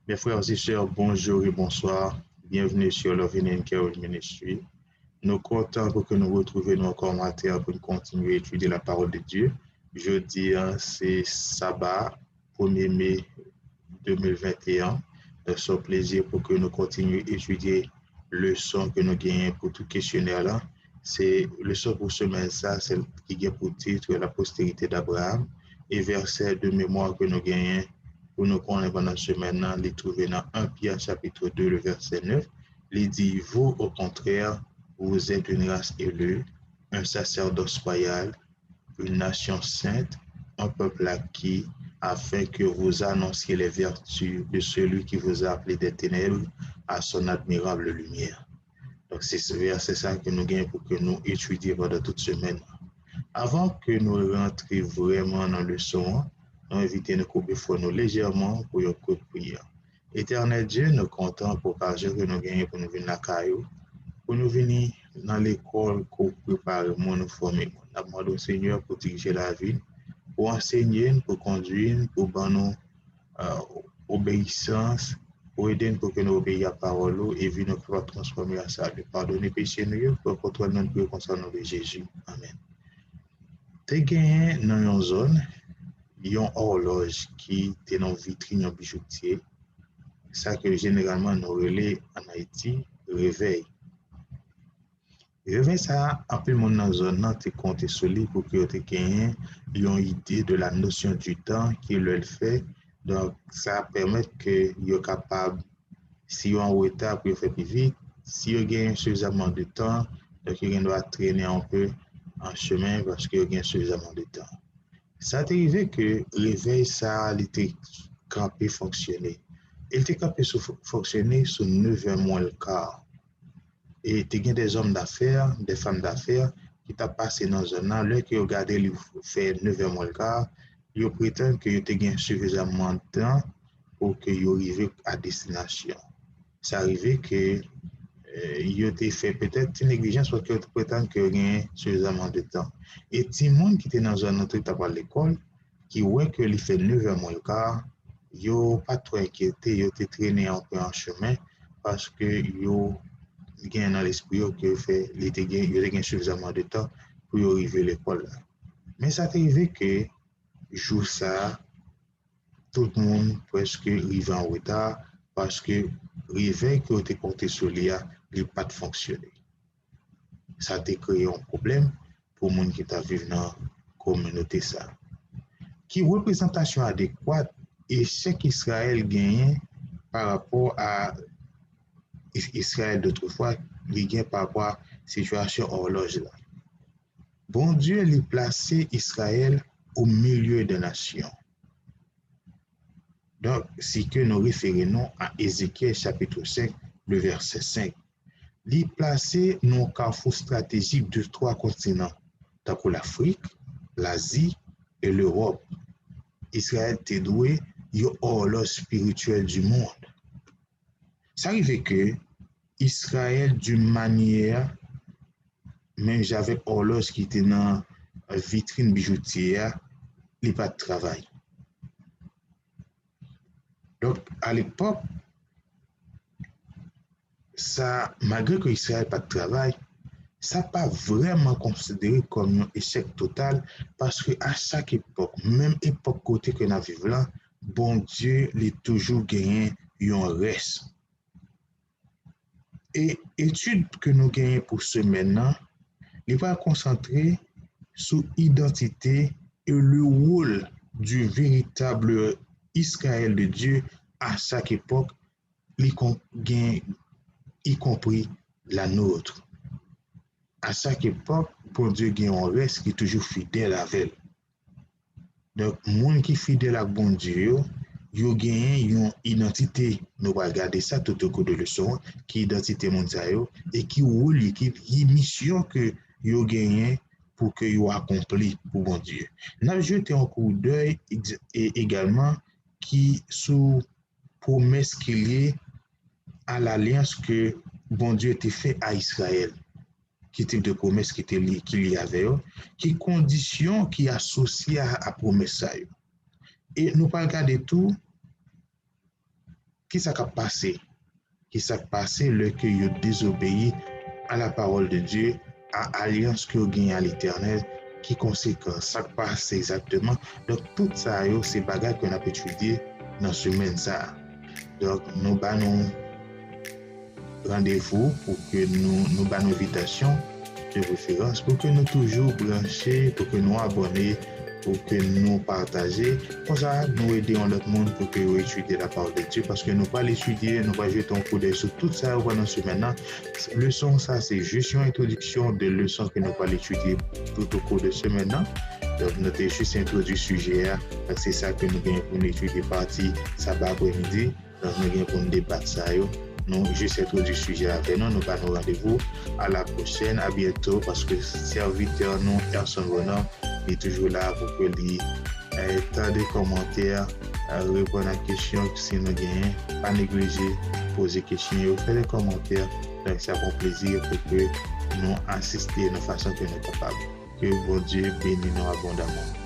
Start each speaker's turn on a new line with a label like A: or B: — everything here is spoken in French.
A: Mes frères et sœurs, bonjour et bonsoir. Bienvenue sur le Vineyard Carol Ministry. Nous comptons pour que nous retrouvions encore matin pour continuer à étudier la parole de Dieu. Jeudi, c'est sabbat, 1er mai 2021. C'est un plaisir pour que nous continuions à étudier le leçon que nous gagnons pour tout questionnaire là. C'est le leçon pour semaine, ça, c'est qui a pour titre la postérité d'Abraham et verset de mémoire que nous gagnons pour nous connaître pendant ce semaine, les trouver dans 1 Pierre chapitre 2, le verset 9. Il dit, vous, au contraire, vous êtes une race élue, un sacerdoce royal, une nation sainte, un peuple acquis, afin que vous annonciez les vertus de celui qui vous a appelé des ténèbres à son admirable lumière. Donc, c'est ce verset ça que nous gagnons pour que nous étudions pendant toute semaine. Avant que nous rentrions vraiment dans le son, nous invitons nous couper nous légèrement pour un coup de prière. Éternel Dieu, nous comptons pour l'occasion que nous gagnons pour nous venir à Caillou, pour nous venir dans l'école pour préparer nous former. Nous demandons au Seigneur pour diriger la vie, pour enseigner, pour conduire, pour donner obéissance, pour aider pour que nous obéissions à la parole et vie nous pouvoir transformer à ça. Pardonner péché nous, pour contrôler notre vie concernant de Jésus. Amen. Te gagné dans une zone, il y a une horloge qui est dans une vitrine, un bijoutier. Ça que généralement nous relais en Haïti, réveil. Réveil ça, un peu mon dans la zone, tu comptes sur lui pour que tu aies une idée de la notion du temps qui le fait. Donc, ça permet que vous êtes capable, si vous êtes en retard, pour faire plus vite. Si vous avez suffisamment de temps, donc vous doit traîner un peu en chemin parce que vous avez suffisamment de temps. Ça t'est arrivé que réveil, ça a été campé fonctionner. Il était campé fonctionner sur 9h moins le quart. Et tu as des hommes d'affaires, des femmes d'affaires qui t'ont passé dans un an, là qui ont regardé, ils fait 9h moins le quart, ils prétendent que tu as suffisamment de temps pour que vous arriviez à destination. Ça arrivé que il a fait peut-être une négligence parce que prétendent que rien suffisamment de temps. Et tout le monde qui était dans un autre étape à l'école, qui voit que il fait 9h moins le quart, ils n'ont pas trop inquiété, ils ont été traînés un peu en chemin parce que ils ont dans l'esprit que fait, il a suffisamment de temps pour arriver à l'école. Mais ça t'est arrivé que jour ça, tout le monde presque arrive en retard parce que le réveil qui a été porté sur l'IA n'a pas fonctionné. Ça a créé un problème pour les gens qui vivent dans la communauté. Ça. Qui représentation adéquate et ce qu'Israël gagne par rapport à Israël d'autrefois, il gagne par rapport à la situation horloge là. Bon Dieu a placé Israël au milieu des nations. Donc, si que nous référons à Ézéchiel chapitre 5, le verset 5, il placé nos carrefours stratégiques de 3 continents, tant que l'Afrique, l'Asie et l'Europe. Israël était doué, il y a horloge spirituelle du monde. Ça arrive que Israël, d'une manière, même j'avais horloge qui était dans la vitrine bijoutière, il n'y a pas de travail. Donc, à l'époque, ça, malgré que Israël n'a pas de travail, ça n'a pas vraiment considéré comme un échec total parce qu'à chaque époque, même époque côté que nous vivons là, bon Dieu, il a toujours gagné un reste. Et l'étude que nous gagnons pour ce maintenant, il va concentrer sur l'identité et le rôle du véritable Israël de Dieu à chaque époque, y compris la nôtre. À chaque époque, bon Dieu gagne un reste qui est toujours fidèle avec elle. Donc, monde qui est fidèle à bon Dieu, il gagne une identité. Nous allons regarder ça tout au cours de leçon, qui est l'identité mondiale et qui rôle, qui est mission que il gagne pour que il accompli pour bon Dieu. Nous avons jeté un coup d'œil également qui sous promesse qu'il y a à l'alliance que bon Dieu était fait à Israël. Qui type de promesse qu'il y avait, qui conditions qui associées à la promesse. Et nous pas regarder tout, qui ça a passé? Qui s'est passé le que vous désobéi à la parole de Dieu, à l'alliance que vous gagnez à l'Éternel, qui conséquence, ça passe exactement. Donc, tout ça, c'est des bagages qu'on a étudié dans ce semaine. Donc, nous avons rendez-vous pour que nous avons une invitation de référence pour que nous toujours branchés, pour que nous abonnés, pour que nous partagions. Comme ça, nous aidons l'autre monde pour que vous étudiez la parole de Dieu. Parce que nous pas l'étudier, nous pas jeter un coup d'œil sur tout ça pendant ce maintenant. Leçon, ça, c'est juste une introduction de leçons que nous pas l'étudier tout au cours de ce maintenant. Donc, nous avons juste introduit le sujet. C'est ça que nous avons pour nous étudier partie sabbat après-midi. Donc, nous avons pour nous débattre ça. Nous juste introduit le sujet avec nous. Nous allons rendez-vous à la prochaine. À bientôt parce que serviteur, nous, personne bonhomme, il est toujours là pour que lui tant de commentaires, répondre à des questions si nous gagnons, pas négliger, poser des questions, faire des commentaires. Donc, ça fait plaisir pour que nous assister de façon que nous sommes capables. Que bon Dieu bénisse nous abondamment.